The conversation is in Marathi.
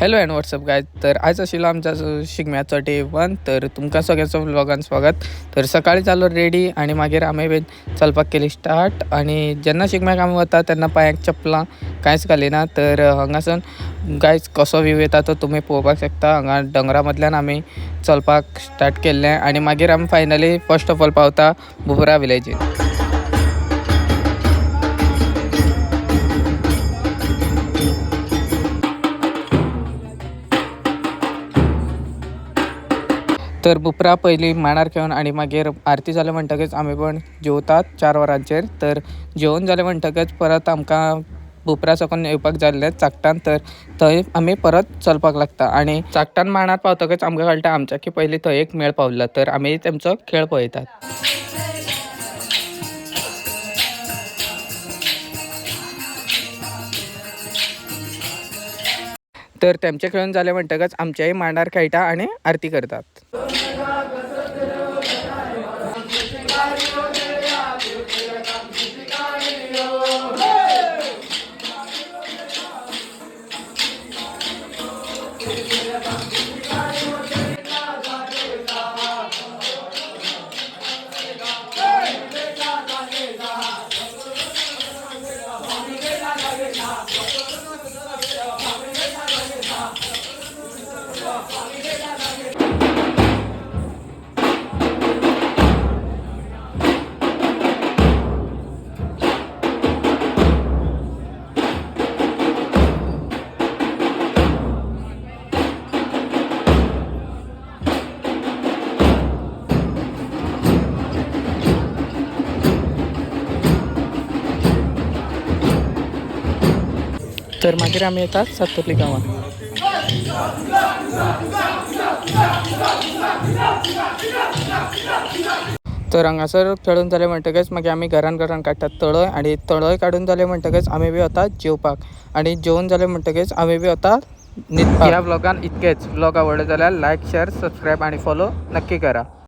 हॅलो अँड व्हॉट्सअप गाय. तर आज आशिल्लो आमच्या शिगम्याचो डे 1. तर तुमकां सगळ्यांचो व्लॉगान स्वागत. तर सकाळी जालो रेडी आणि मागीर आमी बीन चलपाक केली स्टार्ट. आणि जेन्ना शिगम्याक आमी वता तेन्ना पांयांक चपलां कांयच घालिना. तर हांगासून गायज कसो व्यू येता तो तुमी पळोवपाक शकता. हांगा डोंगरा मदल्यान आमी चलपाक स्टार्ट केल्लें आणि मागीर आमी फायनली फर्स्ट ऑफ ऑल पावता बुपरा विलेजीन. तर बुपरा पयलीं मांडार घेवन आणि मागीर आरती जाले म्हणटकच आमी पण जेवतात 4 वरांचेर. तर जेवण जालें म्हणटकच परत आमकां बुपरा सकून येवपाक जाल्लें चाकटान. तर थंय आमी परत चलपाक लागता आणि चाकटान मांडार पावतकच आमकां कळटा आमच्या की पयलीं थंय एक मेळ पावल्लो. तर आमी तेंचो खेळ पळयतात. तर तेमचें खेळून जालें म्हणटकच आमच्याय मांडार खेळटा आणि आरती करतात. तर मागीर आमी येतात सातोर्ली गांवांत. तर हांगासर खेळून जालें म्हणटकच मागीर आमी घरान काडटात तळय. आणि तळय काडून जालें म्हणटकच आमी बी वतात जेवपाक. आणि जेवून जालें म्हणटकच आमी बी वतात न्हिदपाक. ह्या व्लॉगान इतकेच. व्लॉग आवडलो जाल्यार लायक, शेअर, सबस्क्राईब आणि फॉलो नक्की करा.